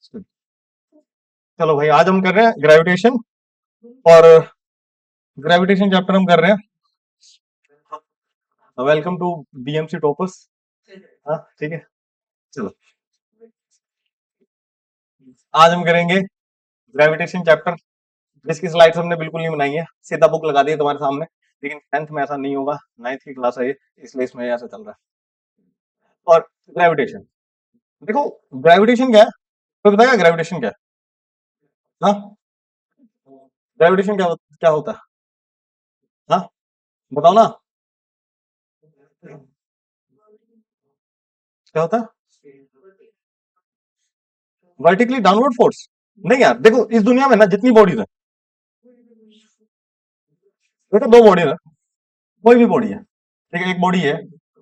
चलो भाई, आज हम कर रहे हैं ग्रेविटेशन। और ग्रेविटेशन चैप्टर हम कर रहे हैं। Welcome to BMC toppers. हाँ, ठीक है। चलो, आज हम करेंगे ग्रेविटेशन चैप्टर, जिसकी स्लाइड्स हमने बिल्कुल नहीं बनाई है, सीधा बुक लगा दी है तुम्हारे सामने। लेकिन 10th में ऐसा नहीं होगा, 9th की क्लास है ये, इसलिए इसमें ऐसा चल रहा है। और ग्रेविटेशन, देखो, ग्रेविटेशन क्या है? तो बताएगा ग्रेविटेशन क्या है? हाँ, ग्रेविटेशन क्या होता है? हाँ, बताओ ना, क्या होता है? Vertically downward force? नहीं यार, देखो, इस दुनिया में ना जितनी बॉडीज है, देखो दो बॉडीज है, कोई भी बॉडी है, ठीक है, एक बॉडी है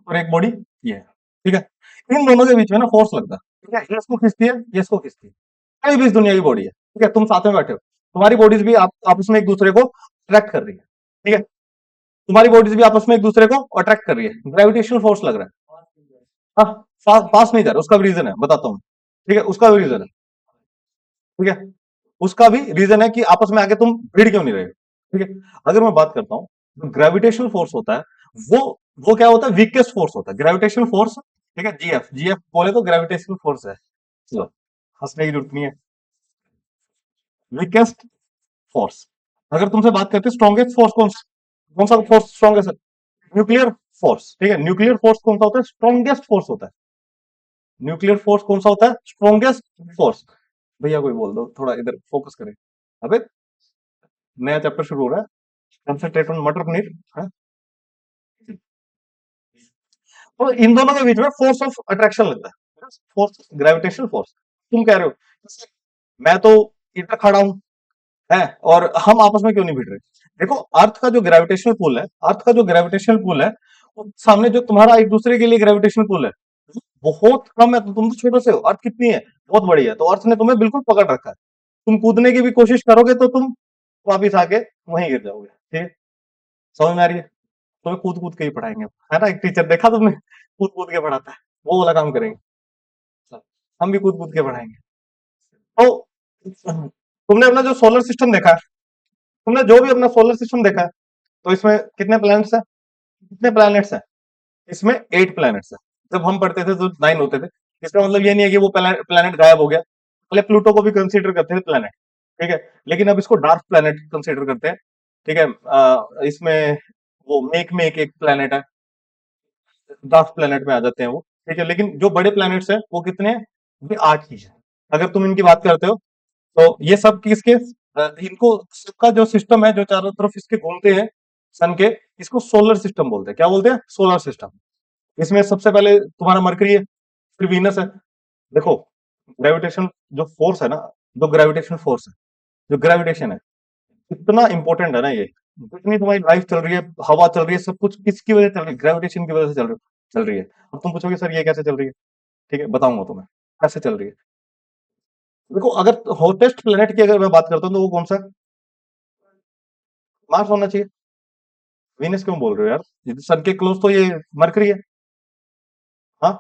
और एक बॉडी ये है, ठीक है। इन दोनों के बीच में ना फोर्स लगता है, ठीक है, ये इसको खींचती है, ये इसको खींचती है। कोई भी इस दुनिया की बॉडी है, ठीक है, तुम साथ में बैठे हो, तुम्हारी बॉडीज भी आप आपस में एक दूसरे को अट्रैक्ट कर रही है, ठीक है, तुम्हारी बॉडीज भी आपस में एक दूसरे को अट्रैक्ट कर रही है, ग्रेविटेशनल फोर्स लग रहा है। हाँ, पास नहीं जा रहा, उसका भी रीजन है, बताता हूँ। ठीक है, उसका भी रीजन है, ठीक है, उसका भी रीजन है कि आपस में आके तुम भिड़ क्यों नहीं रहे हो, ठीक है। अगर मैं बात करता हूँ, जो ग्रेविटेशनल फोर्स होता है, वो वो क्या होता है? वीकेस्ट फोर्स होता है ग्रेविटेशनल फोर्स, ठीक है। जीएफ जीएफ बोले तो ग्रेविटेशनल फोर्स है। चलो, हंसने की जरूरत नहीं है। Weakest force. अगर तुमसे बात करते हैं स्ट्रॉन्गेस्ट फोर्स कौन सा फोर्स स्ट्रॉन्गेस्ट है? न्यूक्लियर फोर्स, ठीक है। न्यूक्लियर फोर्स कौन सा होता है? स्ट्रॉन्गेस्ट फोर्स होता है। न्यूक्लियर फोर्स कौन सा होता है? Strongest force. भैया कोई बोल दो, थोड़ा इधर फोकस करें। अबे, नया चैप्टर शुरू हो रहा है, कंसंट्रेट ऑन मटर पनीर। हाँ? तो इन दोनों के बीच में फोर्स ऑफ अट्रैक्शन लगता है, फोर्स, ग्रेविटेशनल फोर्स। तुम कह रहे हो, जैसे मैं तो इधर खड़ा हूं, है, और हम आपस में क्यों नहीं भिड़ रहे? देखो, अर्थ का जो ग्रेविटेशनल पुल है, अर्थ का जो ग्रेविटेशनल पुल है, वो सामने जो तुम्हारा एक दूसरे के लिए ग्रेविटेशनल पुल है, बहुत कम है। तो तुम तो छोटे से हो, अर्थ कितनी है? बहुत बड़ी है। तो अर्थ ने तुम्हें बिल्कुल पकड़ रखा है। तुम कूदने की भी कोशिश करोगे तो तुम वापिस आके वहीं गिर जाओगे, ठीक है। समझ में आ रही है? तुम्हें कूद कूद के ही पढ़ाएंगे, है ना। एक टीचर देखा तुमने, कूद कूद के पढ़ाता है, वो वाला काम करेंगे। हम भी कूद कूद के पढ़ाएंगे। तो तुमने अपना जो सोलर सिस्टम देखा है, तुमने जो भी अपना सोलर सिस्टम देखा है, तो इसमें कितने प्लैनेट्स हैं? कितने प्लैनेट्स हैं? इसमें 8 प्लैनेट्स हैं। जब हम पढ़ते थे तो 9 होते थे। इसका मतलब ये नहीं है कि वो प्लैनेट गायब हो गया। पहले प्लूटो को भी कंसीडर करते थे प्लैनेट, ठीक है, लेकिन अब इसको डार्क प्लैनेट कंसीडर करते हैं, ठीक है। इसमें वो मेक में एक प्लैनेट है, डार्क प्लैनेट में आ जाते हैं वो, ठीक है। लेकिन जो बड़े प्लैनेट्स हैं वो कितने हैं? ये 8 ही है। अगर तुम इनकी बात करते हो, तो ये सब किसके, इनको सबका जो सिस्टम है, जो चारों तरफ इसके घूमते हैं सन के, इसको सोलर सिस्टम बोलते हैं। क्या बोलते हैं? Solar system. इसमें सबसे पहले तुम्हारा मरकरी है, फिर वीनस है। देखो, ग्रेविटेशन जो फोर्स है ना, जो ग्रेविटेशन फोर्स है, जो ग्रेविटेशन है, इतना इंपॉर्टेंट है ना ये। जितनी तुम्हारी लाइफ चल रही है, हवा चल रही है, सब कुछ किसकी वजह से चल रही है? ग्रेविटेशन की वजह से चल रही है। अब तुम पूछोगे सर ये कैसे चल रही है, ठीक है, बताऊंगा तुम्हें कैसे चल रही है। देखो, अगर हॉटेस्ट प्लेनेट की अगर मैं बात करता हूँ, तो वो कौन सा है? मार्स होना चाहिए। वीनस क्यों बोल रहे हो यार? ये तो सन के क्लोज तो ये मरकरी है। हाँ,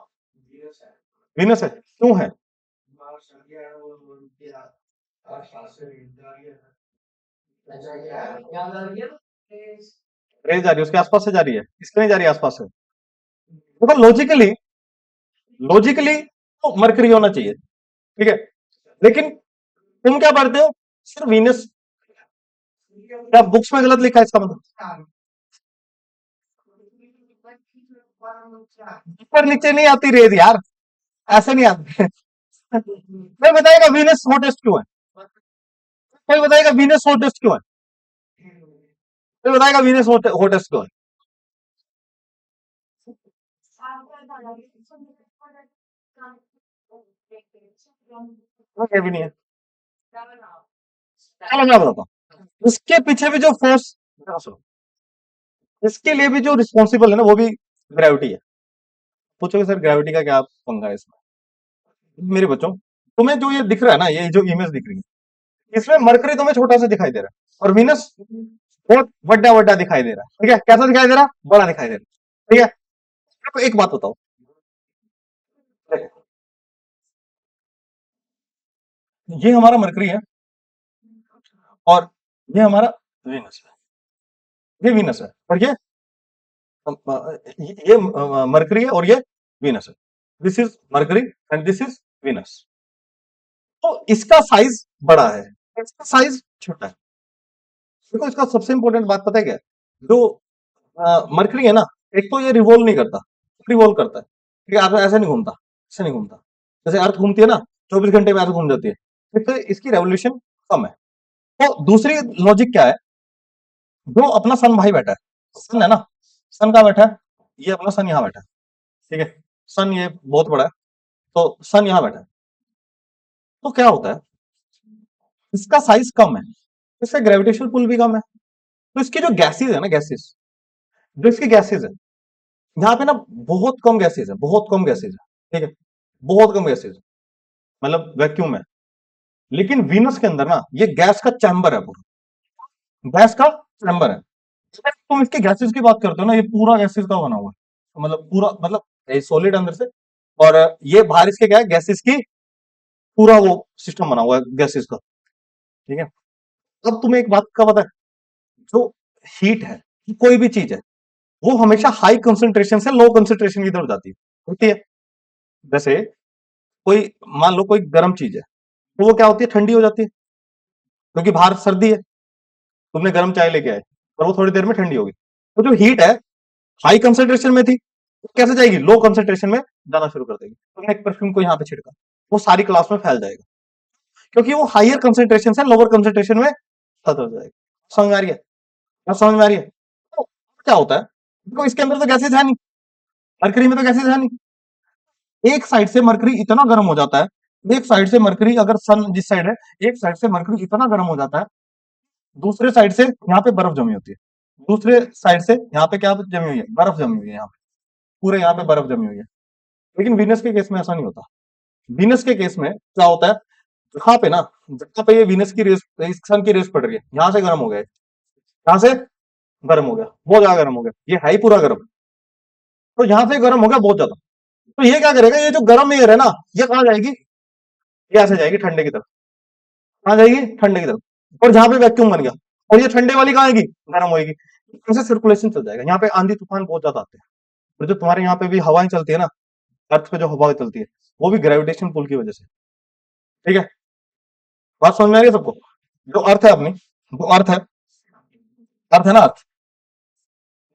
वीनस है, क्यों है? रेज जा रही है, उसके आसपास से जा रही है, इसके नहीं जा रही है आसपास से। देखो, लॉजिकली, लॉजिकली तो मरकरी होना चाहिए, ठीक है। लेकिन तुम क्या पढ़ते हो? सिर्फ वीनस। क्या बुक्स में गलत लिखा है इसका मतलब? ऊपर नीचे नहीं आती रेज यार, ऐसे नहीं आती। कोई बताएगा वीनस हॉटेस्ट क्यों है? कोई बताएगा वीनस हॉटेस्ट क्यों है? कोई बताएगा वीनस हॉटेस्ट क्यों है? ये भी नहीं है। चलो मैं बताता हूँ, इसके पीछे भी जो फोर्स, इसके लिए भी जो रिस्पॉन्सिबल है ना, वो भी ग्रेविटी है। पूछोगे सर ग्रेविटी का क्या पंगा है इसमें? मेरे बच्चों, तुम्हें जो ये दिख रहा है ना, ये जो इमेज दिख रही है, इसमें मरकरी तुम्हें छोटा सा दिखाई दे रहा है, और वीनस बहुत बड़ा बड़ा दिखाई दे रहा है, ठीक है। कैसा दिखाई दे रहा? बड़ा दिखाई दे रहा है, ठीक है। तो एक बात बताओ, ये हमारा मरकरी है और ये हमारा वीनस है। ये वीनस है और ये मरकरी है और ये वीनस है। This is mercury and this is Venus. तो इसका साइज बड़ा है, इसका साइज छोटा है। देखो इसका सबसे इंपॉर्टेंट बात पता है क्या है? जो मरकरी है ना, एक तो ये रिवॉल्व नहीं करता, रिवॉल्व करता है। ठीक है, ऐसे नहीं घूमता, ऐसे नहीं घूमता। जैसे अर्थ घूमती है ना, 24 घंटे में अर्थ घूम जाती है, फिर तो इसकी रेवोल्यूशन कम है। तो दूसरी लॉजिक क्या है, जो अपना सन भाई बैठा है, सन है ना, सन कहाँ बैठा है, ये अपना सन यहाँ बैठा है। ठीक है, सन ये बहुत बड़ा है, तो सन यहाँ बैठा है। तो क्या होता है, इसका साइज कम है, इसका ग्रेविटेशनल पुल भी कम है। तो इसकी जो गैसेज है ना, गैसेज, जो इसकी गैसेज है, यहाँ पे ना बहुत कम गैसेज है, बहुत कम गैसेज है। ठीक है, बहुत कम गैसेज, मतलब वैक्यूम है। लेकिन वीनस के अंदर ना ये गैस का चैम्बर है, पूरा गैस का चैम्बर है। अगर तुम इसके गैसेस की बात करते हो ना, ये पूरा गैसेस का बना हुआ है, तो मतलब पूरा, मतलब सॉलिड अंदर से, और ये बाहर इसके क्या है, गैसेस की पूरा वो सिस्टम बना हुआ है गैसेस का। ठीक है, अब तुम्हें एक बात का पता है, जो हीट है, कोई भी चीज है, वो हमेशा हाई कंसंट्रेशन से लो कंसंट्रेशन की तरफ जाती है, होती है। जैसे कोई, मान लो कोई गर्म चीज है, तो वो क्या होती है, ठंडी हो जाती है, क्योंकि बाहर सर्दी है। तुमने गर्म चाय लेके आए और वो थोड़ी देर में ठंडी होगी। तो जो हीट है, हाई कंसंट्रेशन में थी, वो कैसे जाएगी, लो कंसंट्रेशन में जाना शुरू कर देगी। तुमने एक परफ्यूम को यहाँ पे छिड़का, वो सारी क्लास में फैल जाएगा, क्योंकि वो हायर कंसंट्रेशन से लोअर कंसंट्रेशन में खत्म हो जाएगा। समझ में आ रही है, बात समझ में आ रही है? तो क्या होता है, देखो इसके अंदर तो गैसेज है नहीं, मरकरी में तो गैसेज है नहीं। एक साइड से मरकरी इतना गर्म हो जाता है, एक साइड से मरकरी, अगर सन जिस साइड है, एक साइड से मरकरी इतना गर्म हो जाता है, दूसरे साइड से यहाँ पे बर्फ जमी होती है, दूसरे साइड से यहाँ पे क्या जमी हुई है, बर्फ जमी हुई है, यहाँ पे पूरे यहाँ पे बर्फ जमी हुई है। लेकिन वीनस के केस में ऐसा नहीं होता। वीनस के केस में क्या होता है, यहाँ पे ना, जहाँ पे ये वीनस की रेस, सन की रेस पड़ रही है, यहाँ से गर्म हो गया, यहाँ से गर्म हो गया, बहुत ज्यादा गर्म हो गया, ये है ही पूरा गर्म, तो यहाँ से गर्म हो गया बहुत ज्यादा। तो ये क्या करेगा, ये जो गर्म एयर है ना, ये कहाँ जाएगी, ये ऐसे जाएगी ठंडे की तरफ, कहाँ जाएगी, ठंडे की तरफ। और जहां पे वैक्यूम बन गया, और ये ठंडे वाली कहाँ आएगी, गर्म होएगी, ऐसे सर्कुलेशन चल जाएगा। यहाँ पे आंधी तूफान बहुत ज्यादा आते हैं, और जो तुम्हारे यहाँ पे भी हवाएं चलती है ना, अर्थ पे जो हवा चलती है, वो भी ग्रेविटेशन पुल की वजह से। ठीक है, बात समझ में आ रही है सबको? जो अर्थ है अपनी, जो अर्थ है, अर्थ है ना, अर्थ,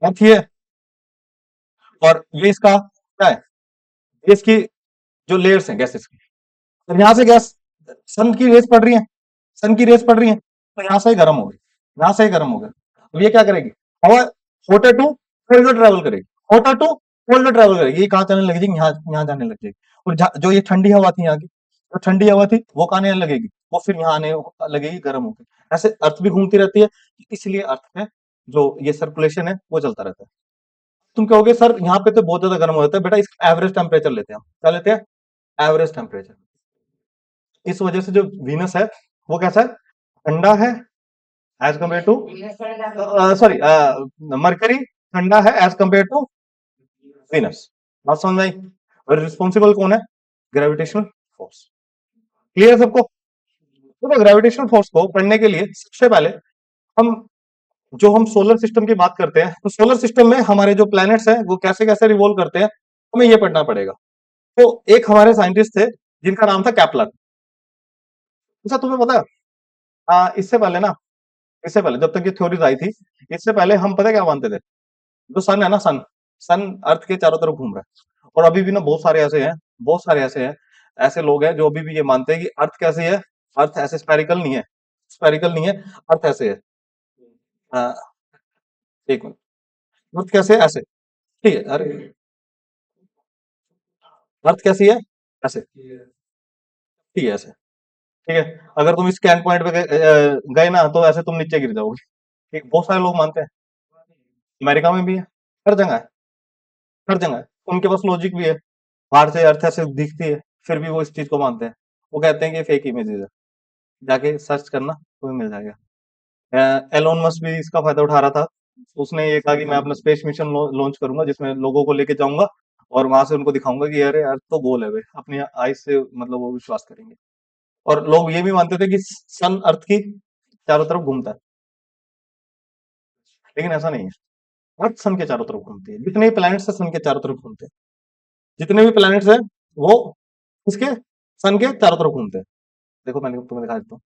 अर्थ ये है, और ये इसका क्या है, ये इसकी जो लेयर्स हैं गैसेस की, और यहाँ से गैस, सन की रेस पड़ रही है, सन की रेस पड़ रही है, तो यहाँ से ही गर्म हो गई, यहाँ से ही गर्म हो गया। अब ये क्या करेगी, हवा होटर टू कोल्डर ट्रेवल करेगी, होटर टू कोल्डर ट्रेवल करेगी, ये कहाँ जाने लगेगी, यहाँ यहाँ जाने लग जाएगी। और जो ये ठंडी हवा थी यहाँ की, जो ठंडी हवा थी वो कहाँ आने लगेगी, वो फिर यहाँ आने लगेगी गर्म होकर। ऐसे अर्थ भी घूमती रहती है, इसलिए अर्थ में जो ये सर्कुलेशन है वो चलता रहता है। तुम कहोगे सर यहाँ पे तो बहुत ज्यादा गर्म हो जाता है, बेटा इसका एवरेज टेम्परेचर लेते हैं हम, क्या लेते हैं, एवरेज टेम्परेचर। इस वजह से जो वीनस है वो कैसा है, ठंडा है as compared to, sorry, mercury ठंडा है एज कम्पेयर टू वीनस। बात समझ में आई? और रिस्पॉन्सिबल कौन है, ग्रेविटेशनल फोर्स। क्लियर है सबको? तो ग्रेविटेशनल फोर्स को पढ़ने के लिए सबसे पहले हम, जो हम सोलर सिस्टम की बात करते हैं, तो सोलर सिस्टम में हमारे जो प्लैनेट्स हैं वो कैसे कैसे रिवॉल्व करते हैं, हमें ये पढ़ना पड़ेगा। तो एक हमारे साइंटिस्ट थे जिनका नाम था कैप्लर। अच्छा तुम्हें पता है, इससे पहले ना, इससे पहले जब तक ये थ्योरीज आई थी, इससे पहले हम पता है क्या मानते थे, जो सन है ना, सन, सन अर्थ के चारों तरफ घूम रहा है। और अभी भी ना बहुत सारे ऐसे हैं, बहुत सारे ऐसे हैं, ऐसे लोग हैं जो अभी भी ये मानते हैं कि अर्थ कैसी है, अर्थ ऐसे स्फेरिकल नहीं है, स्फेरिकल नहीं है, अर्थ ऐसे है। अ, एक मिनट, अर्थ कैसे है, ऐसे, ठीक है, अरे अर्थ कैसी है, ऐसे, ठीक है, ऐसे, ठीक है। अगर तुम इस स्कैन पॉइंट पे गए ना, तो ऐसे तुम नीचे गिर जाओगे। ठीक, बहुत सारे लोग मानते हैं, अमेरिका में भी है, हर जगह है, हर जगह है। उनके पास लॉजिक भी है, बाहर से अर्थ ऐसे दिखती है, फिर भी वो इस चीज को मानते हैं। वो कहते हैं कि फेक इमेजेस है, जाके सर्च करना तुम्हें मिल जाएगा। एलोन मस्क भी इसका फायदा उठा रहा था, उसने ये कहा कि मैं अपना स्पेस मिशन लॉन्च करूंगा, जिसमें लोगों को लेके जाऊंगा और वहां से उनको दिखाऊंगा कि अरे अर्थ तो गोल है भाई, अपनी आईज से मतलब वो विश्वास करेंगे। और लोग ये भी मानते थे कि सन अर्थ की चारों तरफ घूमता है, लेकिन ऐसा नहीं है। अर्थ सन के चारों तरफ घूमती है, जितने भी प्लैनेट्स है सन के चारों तरफ घूमते हैं, जितने भी प्लैनेट्स है वो इसके सन के चारों तरफ घूमते हैं। देखो मैंने तुम्हें दिखा देता हूँ।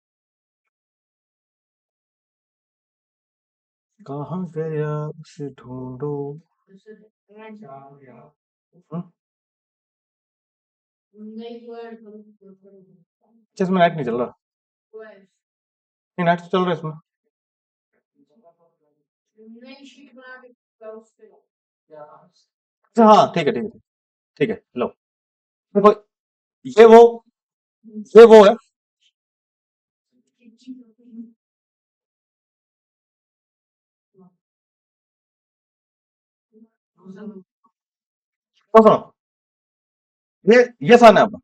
कहाँ गया उसे ढूंढो। हम्म, अच्छा, इसमें नेट नहीं चल रहा। नहीं, नेट तो चल रहा है इसमें। अच्छा हाँ, ठीक है ठीक है ठीक है, लो देखो, ये वो ये वो है। तो सुनो, ये सन है अपना।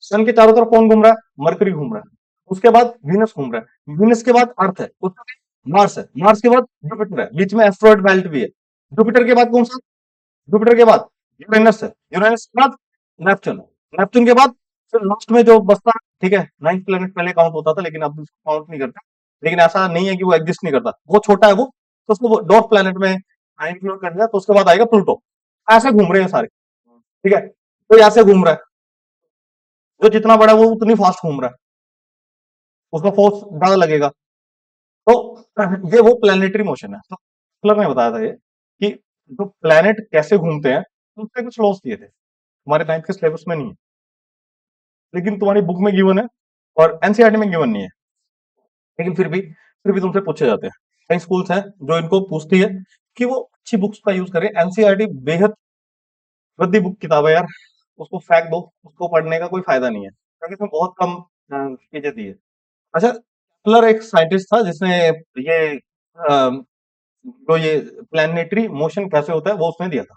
सन के चारों तरफ कौन घूम रहा है? मरकरी घूम रहा है। उसके बाद वीनस घूम रहा है, वीनस के बाद अर्थ है, उसके बाद मार्स है, मार्स के बाद जुपिटर है, बीच में एस्ट्रॉइड बेल्ट भी है। जुपिटर के बाद कौन सा? जुपिटर के बाद यूरेनस है, यूरेनस के बाद नेपच्यून है, नेपच्यून के बाद फिर लास्ट में जो बचता है, ठीक है, नाइन्थ प्लेनेट पहले काउंट होता था लेकिन अब उसको काउंट नहीं करता। लेकिन ऐसा नहीं है कि वो एग्जिस्ट नहीं करता, वो छोटा है वो, तो उसको डॉर्फ प्लेनेट में इंक्लूड कर दिया। तो उसके बाद आएगा प्लूटो। ऐसे घूम रहे हैं सारे, ठीक है, तो ऐसे घूम रहा है, जो जितना बड़ा है वो उतनी फास्ट घूम रहा है, उसका फोर्स ज्यादा लगेगा। तो ये वो प्लानिटरी मोशन है। तो केप्लर ने बताया था ये कि जो प्लैनेट कैसे घूमते हैं, उसके कुछ लॉस दिए थे, हमारे नाइन्थ के सिलेबस में नहीं है, लेकिन तुम्हारी बुक में गिवन है और एनसीईआरटी में गिवन नहीं है। लेकिन फिर भी तुमसे पूछे जाते हैं। कई स्कूल्स हैं जो इनको पूछती है कि वो अच्छी बुक्स का यूज करें। एनसीईआरटी बेहद रद्दी बुक किताब है यार, उसको फेंक दो, उसको पढ़ने का कोई फायदा नहीं है, क्योंकि इसमें बहुत कम चीजें दी है। अच्छा, केप्लर एक साइंटिस्ट था जिसने ये जो ये प्लानिटरी मोशन कैसे होता है वो उसने दिया था।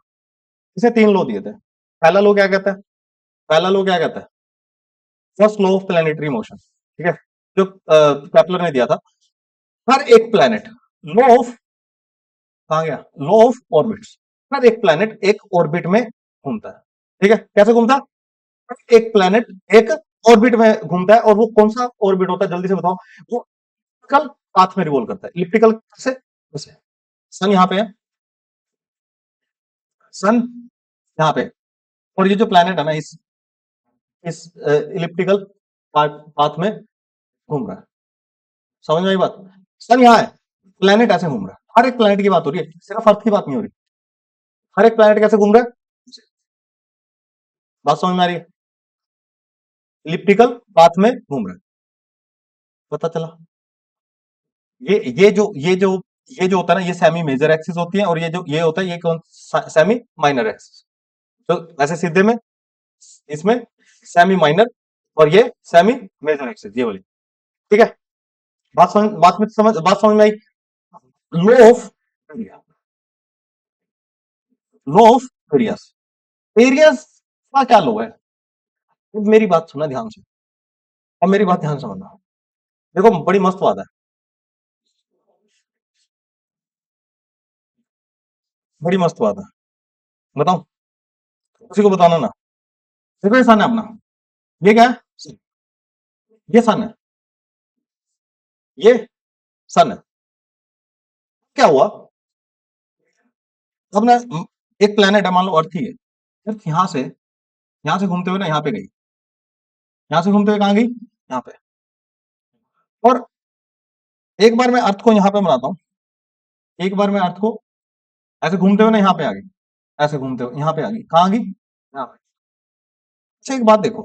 इसे 3 लॉ दिए थे। पहला लॉ क्या कहता है? पहला लॉ क्या कहता है? First law of planetary motion, ठीक है, जो केप्लर ने दिया था। हर एक प्लैनेट, लॉ ऑफ, कहा गया, लॉ ऑफ ऑर्बिट्स, हर एक प्लैनेट एक ऑर्बिट में घूमता है। ठीक है, कैसे घूमता है? एक प्लैनेट एक ऑर्बिट में घूमता है, और वो कौन सा ऑर्बिट होता है जल्दी से बताओ? वो इलिप्टिकल पाथ में रिवॉल्व करता है। इलिप्टिकल से कैसे? सन यहाँ पे है, सन यहाँ पे, और ये जो प्लैनेट है ना, इस इलिप्टिकल पाथ में घूम रहा है। समझ में आई बात? सन यहाँ है, प्लैनेट ऐसे घूम रहा है। हर एक प्लैनेट की बात हो रही है, सिर्फ अर्थ की बात नहीं हो रही। हर एक प्लैनेट कैसे घूम रहा है? बात समझ में आ रही है? इलिप्टिकल पाथ में घूम रहा है। पता चला? ये ये जो ये जो ये जो होता है ना, ये सेमी मेजर एक्सिस होती है, और ये होता है, ये कौन? Semi minor axis. तो ऐसे सीधे में इसमें सेमी माइनर, और ये सेमी मेजर एक्सिस, ये वाली। ठीक है, बात समझ में आई? Law of area, law of areas, areas का क्या लो है? अब मेरी बात सुनना ध्यान से, अब मेरी बात ध्यान से सुनना। देखो बड़ी मस्त बात है, बड़ी मस्त बात है, बताऊं? किसी को बताना ना। देखो ये सन है अपना, ये क्या है? ये सन है, ये सन है। क्या हुआ? अब ना, एक प्लेनेट है, मान लो अर्थ ही है। अर्थ यहाँ से घूमते हुए ना यहाँ पे गई, यहाँ से घूमते हुए कहाँ गई? यहाँ पे। और एक बार मैं अर्थ को यहाँ पे बनाता हूँ, एक बार मैं अर्थ को ऐसे घूमते हुए ना यहाँ पे आ गई, ऐसे घूमते हुए यहाँ पे आ गई, कहाँ आ गई? यहाँ पे। अच्छा एक बात देखो,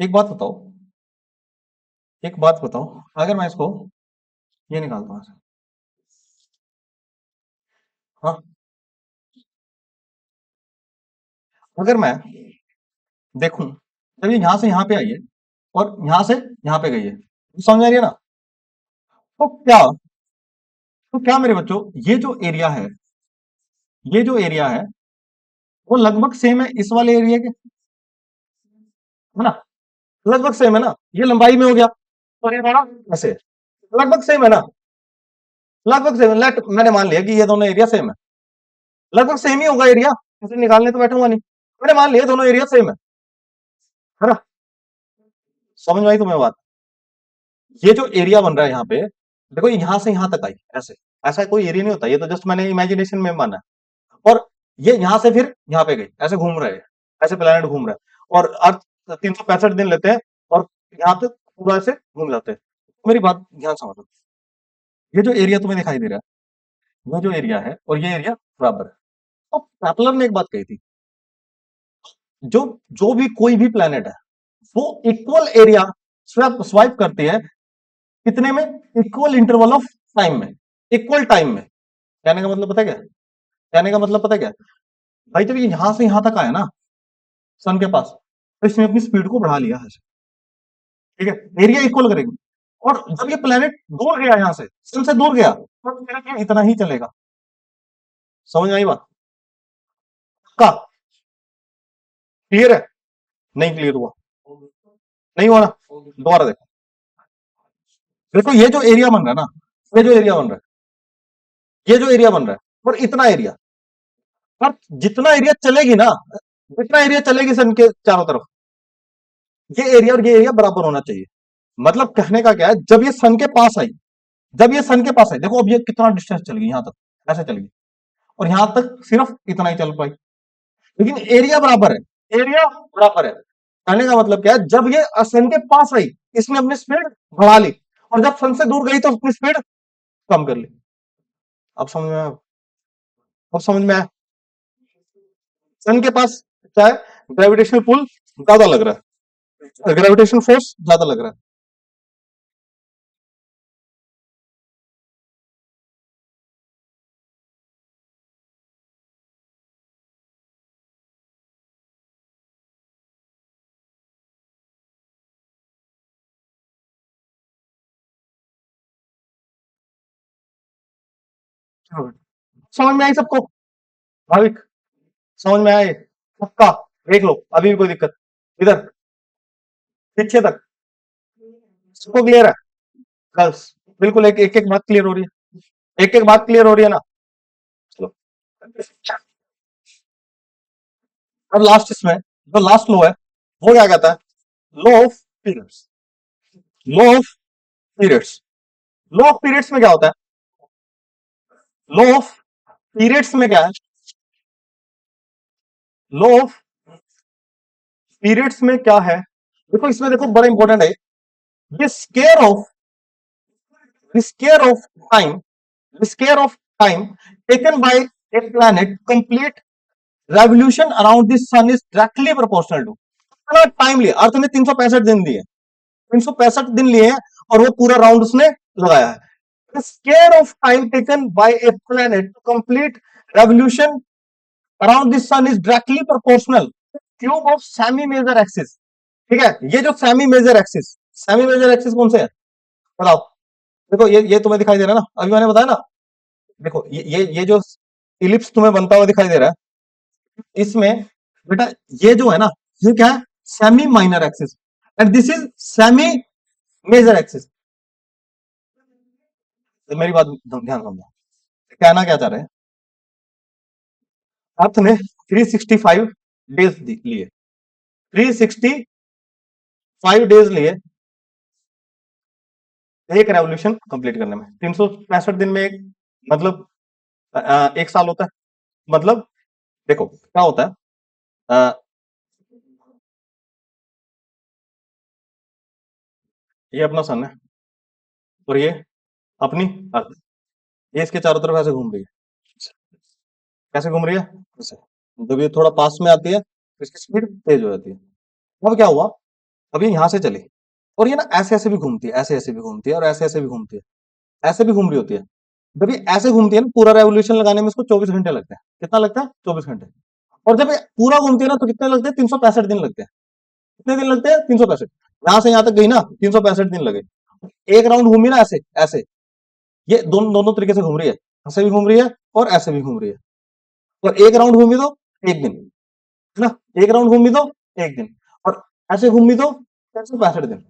एक बात बताओ, एक बात बताओ, अगर मैं इसको ये निकालता हूँ ऐसे, हाँ, अगर मैं देखूं, जब ये यहाँ से यहाँ पे आई है और यहाँ से यहाँ पे गई है, तो समझ आ रही है ना? तो क्या मेरे बच्चों, ये जो एरिया है वो लगभग सेम है इस वाले एरिया के, है ना? लगभग सेम है ना? ये लंबाई में हो गया, और ये बड़ा ऐसे, लगभग सेम है ना? लगभग सेम, लेट मैंने मान लिया कि ये दोनों एरिया सेम है, लगभग सेम ही होगा एरिया, ऐसे निकालने तो बैठूंगा नहीं। मैंने मान लिया दोनों एरिया सेम है ना? समझ में आई तुम्हें बात? ये जो एरिया बन रहा है यहाँ पे, देखो यहां से यहां तक आई, ऐसे, ऐसा कोई एरिया नहीं होता, ये तो जस्ट मैंने इमेजिनेशन में माना है। और ये यहां से फिर यहाँ पे गई, ऐसे घूम रहे हैं, ऐसे प्लेनेट घूम रहा है, और अर्थ 365 दिन लेते हैं, और यहाँ पे पूरा ऐसे घूम जाते हैं। मेरी बात ध्यान से समझो, ये जो एरिया तुम्हें दिखाई दे रहा है, वो जो एरिया है और ये एरिया बराबर है। तो केपलर ने एक बात कही थी, जो जो भी कोई भी प्लेनेट है वो इक्वल एरिया स्वाइप करती है, कितने में? इक्वल इंटरवल ऑफ टाइम में, इक्वल टाइम में। कहने का मतलब पता है क्या? कहने का मतलब पता है क्या? भाई जब ये यहां से यहां तक आया ना, सन के पास, तो इसने अपनी स्पीड को बढ़ा लिया है, ठीक है, एरिया इक्वल करेगी। और जब ये प्लेनेट दूर गया यहां से, सन से दूर गया, तो फिर इतना ही चलेगा। समझ में आई बात? का क्लियर है? नहीं क्लियर हुआ? नहीं हुआ ना? दोबारा देखो, देखो ये जो एरिया बन रहा है ना, ये जो एरिया बन रहा है, ये जो एरिया बन रहा है, और इतना एरिया, और जितना एरिया चलेगी ना, जितना एरिया चलेगी सन के चारों तरफ, ये एरिया और ये एरिया बराबर होना चाहिए। मतलब कहने का क्या है, जब ये सन के पास आई, जब ये सन के पास आई, देखो अब ये कितना डिस्टेंस चल गई यहां तक, ऐसे चल गई, और यहां तक सिर्फ इतना ही चल पाई, लेकिन एरिया बराबर है, एरिया बराबर है। कहने का मतलब क्या है, जब ये सन के पास आई, इसने अपनी स्पीड बढ़ा ली, और जब सन से दूर गई तो अपनी स्पीड कम कर ली। अब समझ में आया? अब समझ में आया? सन के पास क्या है? ग्रेविटेशनल पुल ज्यादा लग रहा है, ग्रेविटेशनल फोर्स ज्यादा लग रहा है। समझ में आई सबको? भाविक, समझ में आए? पक्का? देख लो, अभी भी कोई दिक्कत? इधर पीछे तक सबको क्लियर है? गर्ल्स, बिल्कुल एक एक, एक बात क्लियर हो रही है, एक एक बात क्लियर हो रही है ना? चलो, अब लास्ट इसमें जो लास्ट लो है, वो क्या कहता है? Law of periods. Law of periods, law of periods में क्या होता है? लो ऑफ पीरियड्स में क्या है? लो ऑफ पीरियड्स में क्या है? देखो इसमें, देखो बड़ा इंपॉर्टेंट है, ये square of, square of time, square of time taken by a planet complete revolution around the sun is directly proportional to, कितना टाइम लिया अर्थ ने? 365 दिन दिए, 365 दिन लिए हैं, और वो पूरा राउंड उसने लगाया है। The scale of time taken by a planet to complete revolution around the sun is directly proportional to the cube of semi major axis। ठीक है, ये जो semi major axis, semi major axis कौन से है बताओ? देखो ये तुम्हें दिखाई दे रहा है ना, अभी मैंने बताया ना, देखो ये जो इलिप्स तुम्हें बनता हुआ दिखाई दे रहा है, इसमें बेटा ये जो है ना, ये क्या है? Semi minor axis, and this is semi major axis. मेरी बात ध्यान समझो, कहना क्या चाह रहे हैं? अर्थ ने 365 डेज लिए, 365 डेज लिए एक रेवोल्यूशन कंप्लीट करने में। 365 दिन में एक, मतलब एक साल होता है। मतलब देखो क्या होता है, अ, ये अपना सन है, और ये अपनी अर्थ, ये इसके चारों तरफ ऐसे घूम रही है। कैसे घूम रही है? ऐसे। जब ये थोड़ा पास में आती है तो इसकी स्पीड तेज हो जाती है। अब क्या हुआ, अब ये यहां से चली, और ये ना ऐसे ऐसे भी घूमती है, ऐसे ऐसे भी घूमती है, और ऐसे ऐसे भी घूमती है, ऐसे भी घूम रही होती है। जब ये ऐसे घूमती है ना, पूरा रेवोल्यूशन लगाने में इसको 24 घंटे लगते हैं। कितना लगता है? 24 घंटे। और जब ये पूरा घूमती है ना, तो कितने लगते हैं? 365 दिन लगते हैं। कितने दिन लगते हैं? 365। यहां से यहां तक गई ना, 365 दिन लगे। एक राउंड घूमी ना, ऐसे ऐसे, ये दोनों दोनों तरीके से घूम रही है, ऐसे भी घूम रही है और ऐसे भी घूम रही है। और एक राउंड घूमी तो 1 दिन, है ना? एक राउंड घूमी तो 1 दिन, और ऐसे घूमी तो 365 दिन।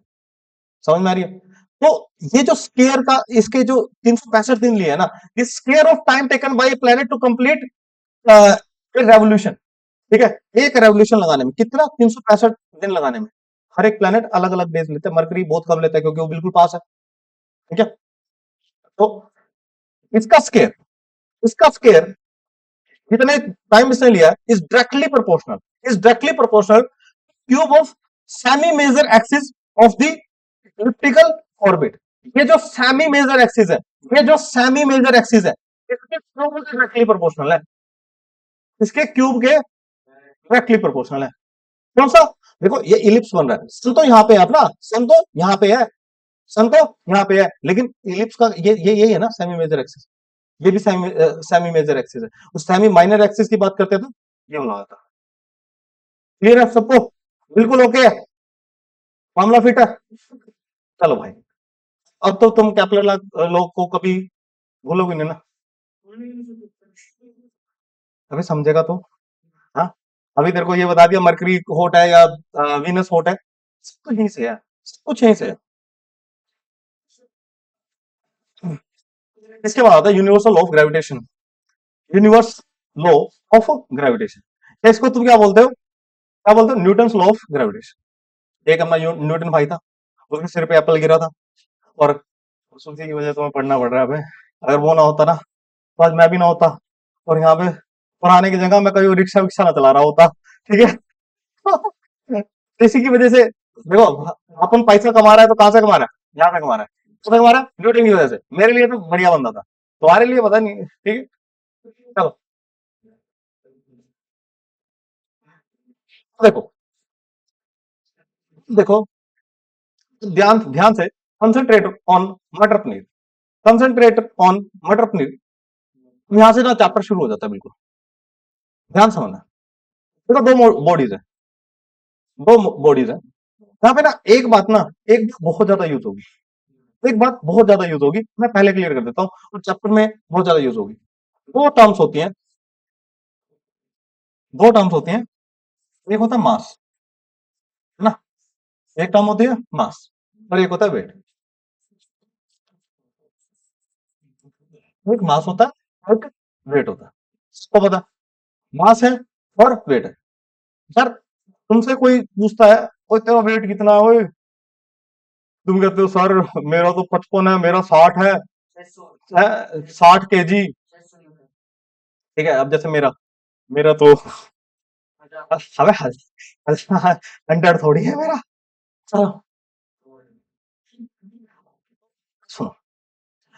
समझ में आ रही है? तो ये जो स्केयर का, इसके जो 365 दिन लिए है ना, ये square of time taken by planet to complete revolution. ठीक है, एक रेवोल्यूशन लगाने में कितना? 365 दिन लगाने में। हर एक प्लेनेट अलग अलग डेज लेते हैं, मरकरी बहुत कम लेता है क्योंकि वो बिल्कुल पास है, ठीक है। तो इसका स्केयर, इसका स्केयर जितने टाइम इसने लिया is directly proportional cube of semi major axis of the elliptical orbit. ये जो सेमी मेजर एक्सिस है, ये जो सेमी मेजर एक्सिस है, इसके क्यूब के डायरेक्टली प्रोपोर्शनल है, इसके क्यूब के डायरेक्टली प्रोपोर्शनल है। कौन सा? देखो ये इलिप्स बन रहा है, सन तो यहाँ पे है अपना, सन तो यहाँ पे है, सन तो यहाँ पे है, लेकिन इलिप्स का ये यही है ना सेमी मेजर एक्सिस, ये भी सेमी मेजर एक्सिस है। उस सेमी माइनर एक्सिस की बात करते थे, ये बना था। क्लियर है सबको? बिल्कुल ओके है, मामला फिट है। चलो भाई, अब तो तुम कैप्लर लोग को कभी भूलोगे नहीं ना, अभी समझेगा तो। हाँ, अभी तेरे को ये बता दिया मरकरी हॉट है या वीनस हॉट है, सब कुछ यहीं से है, सब कुछ यहीं से है। इसके बाद आता है universal law of gravitation, universe law of gravitation. इसको तुम क्या बोलते हो? क्या बोलते हो? Newton law of gravitation. एक अपना न्यूटन भाई था, उसके सिर पे एप्पल गिरा था, और उसी की वजह से तुम्हें पढ़ना पड़ रहा है अबे। अगर वो ना होता ना तो आज मैं भी ना होता, और यहाँ पे पढ़ाने की जगह मैं कभी रिक्शा विक्शा ना चला रहा होता, ठीक है। तो इसी की वजह से देखो, अपन पैसा कमा रहा है तो कहां से कमा रहा है? यहाँ से कमा रहा है, तो कमा रहा है न्यूटन की वजह से। मेरे लिए तो बढ़िया बंदा था, तुम्हारे लिए पता नहीं, ठीक है। चलो देखो, देखो ध्यान ध्यान से, कंसंट्रेट ऑन मटर पनीर, कंसंट्रेट ऑन मटर पनीर। यहां से ना चैप्टर शुरू हो जाता है बिल्कुल, ध्यान समझना। देखो दो बॉडीज है, दो बॉडीज है, यहाँ पे ना एक बात ना, एक बात बहुत ज्यादा यूज होगी, एक बात बहुत ज्यादा यूज होगी, मैं पहले क्लियर कर देता हूँ, और चैप्टर में बहुत ज्यादा यूज होगी। दो टर्म्स होती हैं, दो टर्म्स होती हैं, एक होता है मास, है ना, एक टर्म होती है मास, और एक होता है वेट। एक मास होता है, एक वेट होता है, सबको पता, मास है और वेट है। सर तुमसे कोई पूछता है, ओए तेरा वेट कितना है ओए, तुम कहते हो सर मेरा तो 55 है, मेरा 60 है, 60 kg, ठीक है। अब जैसे मेरा मेरा तो अबे 100 थोड़ी है मेरा। चलो सुनो,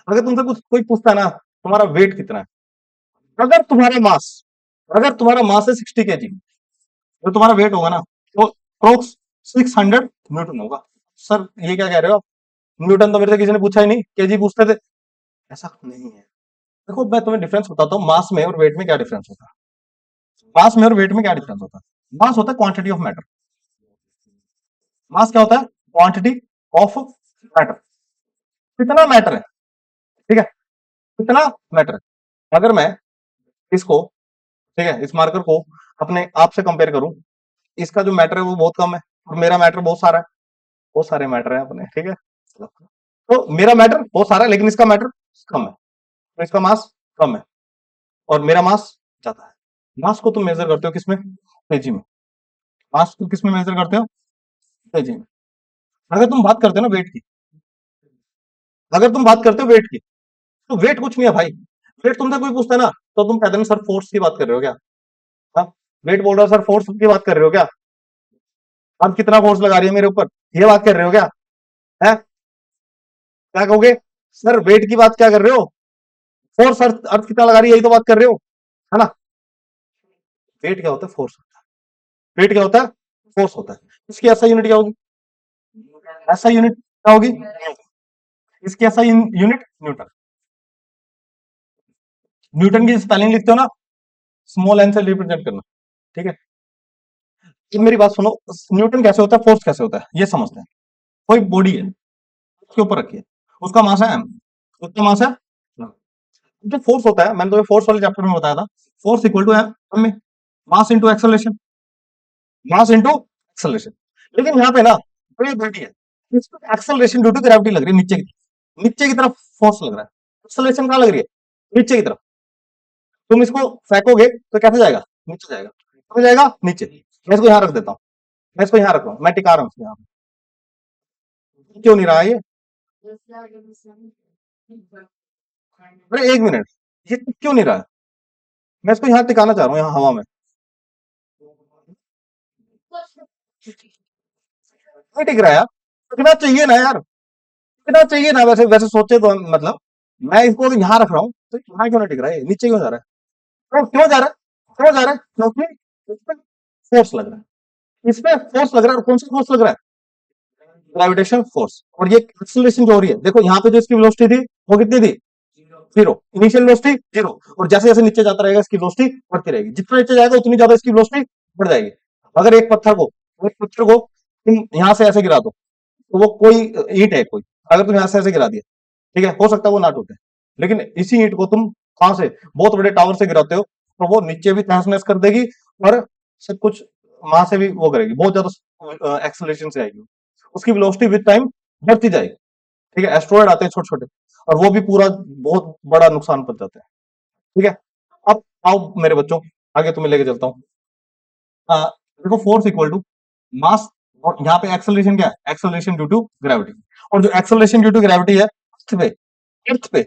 अगर तुमसे कुछ कोई पूछता है ना तुम्हारा वेट कितना है, अगर तुम्हारा मास अगर तुम्हारा मास है 60 kg, जो तुम्हारा वेट होगा ना तो अप्रोक्स 600 न्यूटन होगा। सर ये क्या कह रहे हो आप? न्यूटन तो मेरे से किसी ने पूछा ही नहीं, केजी पूछते थे। ऐसा नहीं है। देखो मैं तुम्हें डिफरेंस बताता हूँ, मास में और वेट में क्या डिफरेंस होता है। मास में और वेट में क्या डिफरेंस होता है? मास होता है क्वांटिटी ऑफ मैटर, मास क्या होता है? क्वांटिटी ऑफ मैटर, कितना मैटर है, ठीक है, कितना मैटर है। अगर मैं इसको, ठीक है, इस मार्कर को अपने आप से कंपेयर करूं, इसका जो मैटर है वो बहुत कम है, और मेरा मैटर बहुत सारा है, बहुत सारे मैटर है अपने, ठीक है। तो मेरा मैटर बहुत सारा है लेकिन इसका मैटर कम है, तो इसका मास कम है और मेरा मास ज्यादा है। मास को तुम मेजर करते हो किसमें? केजी में। मास को किसमें मेजर करते हो? केजी में। अगर तुम बात करते हो ना वेट की, अगर तुम बात करते हो वेट की, तो वेट कुछ नहीं है भाई। वेट तुमसे कोई पूछता है ना तो तुम कहते हो सर फोर्स की बात कर रहे हो क्या? हाँ, वेट बोल रहा है सर फोर्स की बात कर रहे हो क्या? आप कितना फोर्स लगा रही है मेरे ऊपर, ये बात कर रहे हो क्या? है, क्या कहोगे? सर वेट की बात क्या कर रहे हो, फोर्स अर्थ अर्थ कितना लगा रही है यही तो बात कर रहे हो, है ना। वेट क्या होता है? फोर्स होता है। वेट क्या होता है? फोर्स होता है। इसकी ऐसा यूनिट क्या होगी? ऐसा यूनिट क्या होगी? इसकी ऐसा यूनिट न्यूटन। न्यूटन की स्पेलिंग लिखते हो ना, स्मॉल एन से रिप्रेजेंट करना, ठीक है। अब मेरी बात सुनो, न्यूटन कैसे होता है, फोर्स कैसे होता है, ये समझते हैं। कोई बॉडी है, उसके ऊपर रखी है, उसका मास है एम, उसका मास है M। जो फोर्स होता है, मैंने तो फोर्स वाले चैप्टर में बताया था, फोर्स इक्वल टू एम में mass into acceleration, mass into acceleration. लेकिन यहाँ पे ना तो ये बॉडी है, इसको एक्सेलरेशन ड्यू टू ग्रेविटी लग रही है नीचे की तरफ, नीचे की तरफ फोर्स लग रहा है। एक्सेलरेशन कहाँ लग रही है? नीचे की तरफ। तुम इसको फेंकोगे तो कैसे जाएगा? नीचे जाएगा, कहाँ जाएगा? नीचे। मैं इसको यहाँ रख देता हूँ, मैं इसको यहाँ रख रहा हूँ, मैं टिका रहा हूँ इसको यहाँ पे। क्यों नहीं रहा ये? अरे एक मिनट, ये क्यों नहीं रहा है? मैं इसको यहाँ टिकाना चाह रहा हूँ, यहाँ हवा में। नहीं टिक रहा है यार, टिकना चाहिए ना यार, टिकना चाहिए ना। वैसे वैसे सोचे तो मतलब मैं इसको अगर यहाँ रख रहा हूँ तो यहाँ क्यों नहीं टिक रहा है, नीचे क्यों जा रहा है? तो क्यों जा रहा है? क्यों जा रहा है? क्योंकि इसमें फोर्स लग रहा है, इसमें फोर्स लग रहा है। और कौन सा फोर्स लग रहा है? Gravitation force. और ये एक्सेलरेशन जो हो रही है, देखो यहाँ पे जो इसकी वेलोसिटी थी वो कितनी थी? जीरो। Initial velocity zero. और जैसे जैसे नीचे जाता रहेगा इसकी वेलोसिटी बढ़ती रहेगी, जितना नीचे जाएगा उतनी ज्यादा इसकी वेलोसिटी बढ़ जाएगी। अगर एक पत्थर को तुम यहाँ से ऐसे गिरा दो, तो वो कोई ईंट है कोई, अगर तुम यहाँ से ऐसे गिरा दिया, ठीक है, हो सकता है वो ना टूटे। लेकिन इसी ईंट को तुम कहां से, बहुत बड़े टावर से गिराते हो, तो वो नीचे भी तहस नहस कर देगी, और सब कुछ वहां से भी वो करेगी, बहुत ज्यादा एक्सेलरेशन से आएगी। उसकी वेलोसिटी विद टाइम बढ़ती जाएगी। ठीक है, एस्ट्रॉयड आते हैं छोटे छोटे, और वो भी पूरा बहुत बड़ा नुकसान पहुंच जाते हैं। ठीक है, अब आओ मेरे बच्चों, आगे तुम्हें लेके चलता हूँ। देखो फोर्स इक्वल टू मास, और यहाँ पे एक्सेलरेशन क्या है? Acceleration due to gravity. और जो एक्सेलरेशन ड्यू टू ग्रेविटी है, अर्थ पे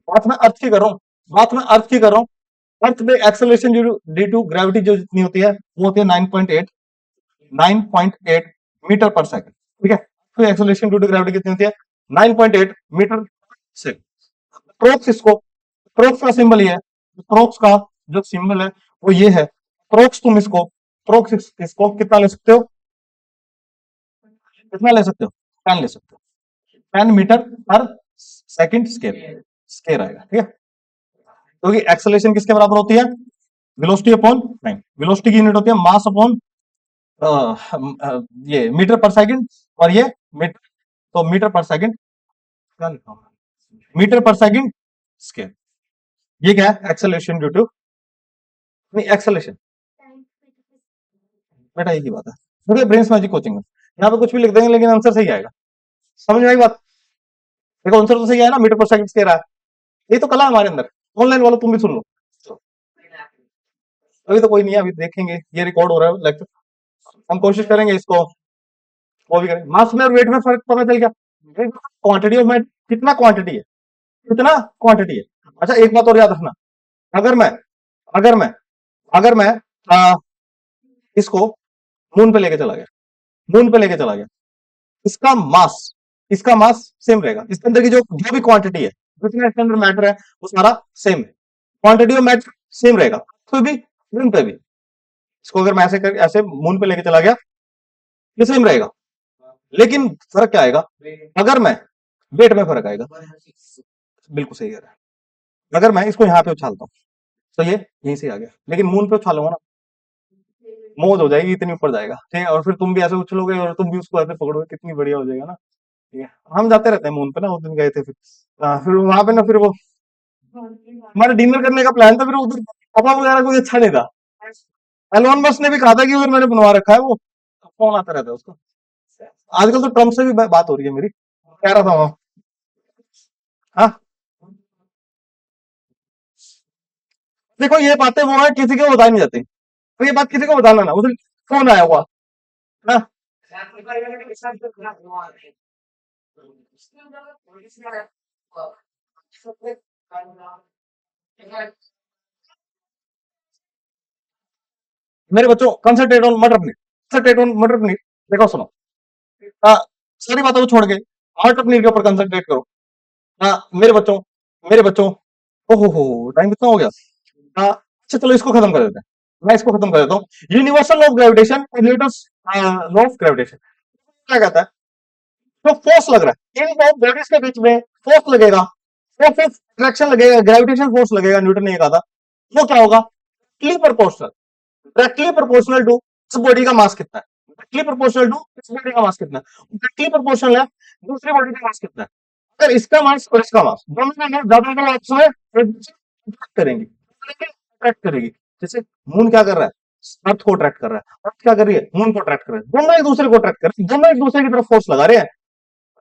बात मैं अर्थ की कर रहा हूँ, बात मैं अर्थ की कर रहा हूँ। अर्थ पे एक्सेलरेशन ड्यू टू ग्रेविटी जो जितनी होती है वो होती है 9.8 मीटर पर सेकंड। ठीक है, तो एक्सेलरेशन ड्यू टू ग्रेविटी कितनी होती है? 9.8 मीटर सेकंड। प्रोक्स इसको, प्रोक्स का सिंबल ये है, प्रोक्स का जो सिंबल है वो ये है। प्रोक्स तुम इसको, इसको कितना ले सकते हो? कितना ले सकते हो? 10 ले सकते हो। 10 मीटर पर सेकंड स्केयर, स्केयर आएगा। ठीक है, क्योंकि एक्सेलरेशन किसके बराबर होती है? Velocity upon time. वेलोसिटी की यूनिट होती है मास अपॉन ये मीटर पर सेकंड, और ये मीटर, तो मीटर पर सेकंड, क्या लिखा हूं? मीटर पर सेकंड स्केयर। ये क्या है? एक्सेलरेशन ड्यू टू, नहीं एक्सेलरेशन, बेटा एक ही बात है। देखिए ब्रेन्स मैजिक कोचिंग में यहाँ पे कुछ भी लिख देंगे लेकिन आंसर सही आएगा। समझ में आई बात? देखो आंसर तो सही है ना, मीटर पर सेकंड स्केयर है। ये तो कला है हमारे अंदर। ऑनलाइन वालों तुम भी सुन लो। अभी तो कोई नहीं है, अभी देखेंगे, ये रिकॉर्ड हो रहा है लेक्चर, हम कोशिश करेंगे इसको वो भी करें। मास में और वेट में फर्क पता चल गया। क्वांटिटी ऑफ मैटर, कितना क्वांटिटी है, कितना क्वांटिटी है। अच्छा एक बात और याद रखना, अगर मैं अगर मैं अगर मैं आ, इसको मून पे लेके चला गया, मून पे लेके चला गया, इसका मास, इसका मास सेम रहेगा। इसके अंदर की जो जो भी क्वांटिटी है, जितना इसके अंदर मैटर है, वो सारा सेम है। क्वांटिटी ऑफ मैटर सेम रहेगा, तो भी मून पे भी। इसको अगर मैं ऐसे कर ऐसे मून पे लेके चला गया, ये सेम रहेगा। लेकिन फर्क क्या आएगा? अगर मैं वेट में फर्क आएगा। बिल्कुल सही कह रहा है। अगर मैं इसको यहाँ पे उछालता हूँ तो ये यहीं से आ गया, लेकिन मून पे उछालूंगा ना, मौज हो जाएगी, इतनी ऊपर जाएगा। ठीक है, और फिर तुम भी ऐसे उछलोगे और तुम भी उसको ऐसे पकड़ोगे, कितनी बढ़िया हो जाएगा ना। ठीक है, हम जाते रहते हैं मून पे ना, उस दिन गए थे फिर। फिर वहां पे ना, फिर वो हमारा डिनर करने का प्लान था, फिर उधर हवा वगैरह कोई अच्छा नहीं था। एलोन मस्क ने भी कहा था कि उधर मैंने बनवा रखा है, वो फोन आता रहता है उसका। आजकल तो ट्रम्प से भी बात हो रही है मेरी, कह रहा था वहां। हाँ, देखो ये बातें वो है किसी को बताई नहीं जाती, तो ये बात किसी को बताना ना, उधर फोन आया हुआ ना। मेरे बच्चों कंसंट्रेट ऑन मटर पनीर, कंसंट्रेट ऑन मटर पनीर। देखो सुनो, आ, सारी बातों को छोड़ के मटर पनीर के ऊपर कंसंट्रेट करो। मेरे बच्चों, ओहो टाइम कितना हो गया? अच्छा चलो इसको खत्म कर देते हैं, मैं इसको खत्म कर देता हूँ। Universal law of gravitation, Newton's law of gravitation क्या कहता है? जो फोर्स लग रहा है इन दो बॉडीज के बीच में, फोर्स लगेगा, फोर्स अट्रैक्शन लगेगा, ग्रेविटेशन फोर्स लगेगा, न्यूटन ने कहा था, वो क्या होगा? Directly proportional, directly proportional to इस बॉडी का मास कितना है, डायरेक्टली प्रोपोर्शनल टू इस बॉडी का मास कितना है, डायरेक्टली प्रोपोर्शनल है दूसरी बॉडी का मास कितना है। अगर इसका मास और इसका मास दोनों का मास ज्यादा होगा, आपस में एक दूसरे को attract करेंगी, अट्रैक्ट करेगी। जैसे मून क्या कर रहा है? अर्थ को अट्रैक्ट कर रहा है, अर्थ क्या कर रही है? मून को अट्रैक्ट कर रहा है। दोनों एक दूसरे को अट्रैक्ट कर रहे हैं, दोनों एक दूसरे की तरफ फोर्स लगा रहे हैं।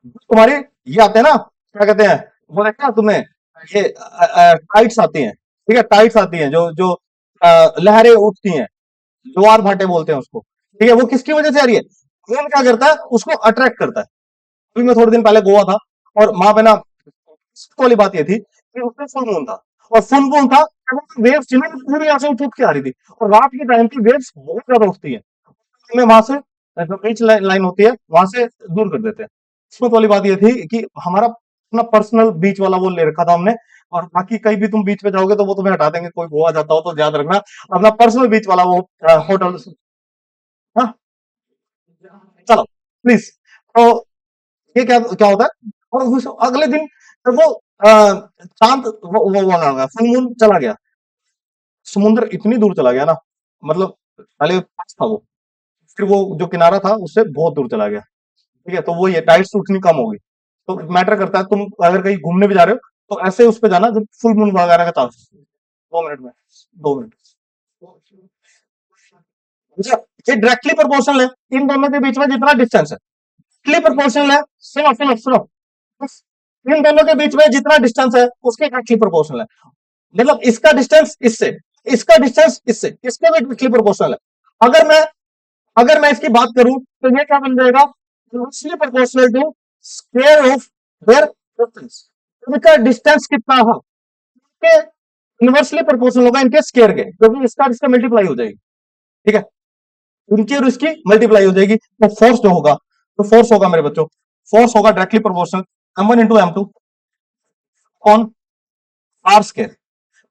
तुम्हारे ये आते हैं ना, क्या कहते हैं, वो देखा तुम्हें, ये टाइट्स आती हैं। ठीक है, टाइट्स आती हैं जो जो लहरें उठती हैं, ज्वार भाटे बोलते हैं उसको। ठीक है, वो किसकी वजह से आ रही है? मून क्या करता है, उसको अट्रैक्ट करता है। अभी मैं थोड़े दिन पहले गोवा था, और वहां पे ना वाली बात ये थी कि उसमें फुल मून था, और फुल मून था, वेव्स थी ना पूरी यहाँ से उठ के आ रही थी, और रात के टाइम की वेव्स बहुत ज्यादा उठती है, हमें वहां से जो बीच लाइन होती है वहां से दूर कर देते हैं। किस्मत वाली बात ये थी कि हमारा अपना पर्सनल बीच वाला वो ले रखा था हमने, और बाकी कहीं भी तुम बीच पे जाओगे तो वो तुम्हें हटा देंगे, कोई गोवा जाता हो तो याद रखना अपना पर्सनल बीच वाला वो होटल। हाँ, चलो प्लीज। तो ये क्या क्या होता है, और अगले दिन जब वो चांद वो आ गया, फुल मून चला गया, समुद्र इतनी दूर चला गया ना, मतलब पहले पास था वो, फिर वो जो किनारा था उससे बहुत दूर चला गया। ठीक है, तो वो ये टाइड्स उतनी कम होगी। तो मैटर करता है, तुम अगर कहीं घूमने भी जा रहे हो तो ऐसे उस पे जाना जब फुल मून वगैरह का चांस। 2 मिनट में, 2 मिनट। अच्छा, ये डायरेक्टली प्रोपोर्शनल है इन दोनों के बीच में जितना डिस्टेंस है, डायरेक्टली प्रोपोर्शनल है। सुनो सुनो सुनो, बस, इन दोनों के बीच में जितना डिस्टेंस है उसके डायरेक्टली प्रोपोर्शनल है। मतलब इसका डिस्टेंस इससे, इसका डिस्टेंस इससे, इसके भी डायरेक्टली प्रोपोर्शनल है। अगर मैं अगर मैं इसकी बात करूं तो ये क्या बन जाएगा, inversely proportional to square of their distance. इनका डिस्टेंस कितना है, के इनवर्सली प्रोपोर्शनल होगा इनके स्क्वायर के, क्योंकि इसका इसका मल्टीप्लाई हो जाएगी। ठीक है, इनकी और इसकी मल्टीप्लाई हो जाएगी, तो फोर्स जो होगा, तो फोर्स होगा मेरे बच्चों, फोर्स होगा directly proportional m1 into m2 on r square.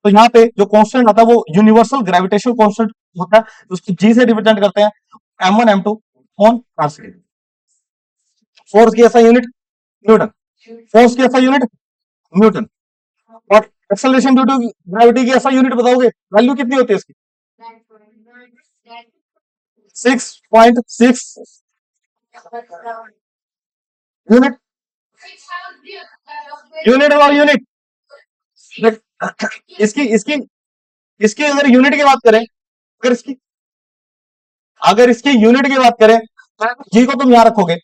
तो यहाँ पे जो कांस्टेंट आता है वो यूनिवर्सल ग्रेविटेशनल कांस्टेंट होता है, उसको जी से रिप्रेजेंट करते हैं, m1 m2 on r square. Force की ऐसा यूनिट न्यूटन, फोर्स की ऐसा यूनिट न्यूटन, और एक्सेलरेशन ड्यू टू ग्रेविटी की ऐसा यूनिट बताओगे, वैल्यू कितनी होती है इसकी? 6.6 यूनिट, यूनिट और यूनिट। इसकी इसकी इसकी अगर यूनिट की बात करें, अगर इसकी यूनिट की बात करें तो जी को तुम यहां रखोगे,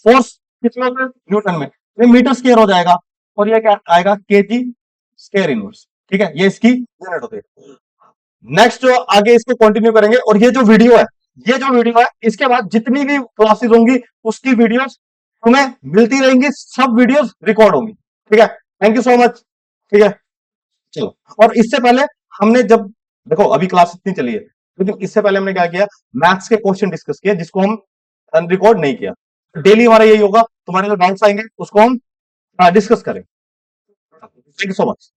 फोर्स कितने होते हैं न्यूटन में, ये मीटर स्क्वायर हो जाएगा, और ये क्या आएगा, के जी स्क्वायर इनवर्स। ठीक है, ये इसकी यूनिट होती है। नेक्स्ट जो आगे इसको कंटिन्यू करेंगे, और ये जो वीडियो है, ये जो वीडियो है इसके बाद जितनी भी क्लासेस होंगी उसकी वीडियोस तुम्हें मिलती रहेंगी, सब वीडियोस रिकॉर्ड होंगी। ठीक है, थैंक यू सो मच। ठीक है, चलो। और इससे पहले हमने जब, देखो अभी क्लास इतनी चली है, लेकिन इससे पहले हमने क्या किया, मैथ्स के क्वेश्चन डिस्कस किया जिसको हम रिकॉर्ड नहीं किया। डेली हमारा यही होगा, तुम्हारे जो डाउट्स आएंगे उसको हम डिस्कस करें। Thank you so much.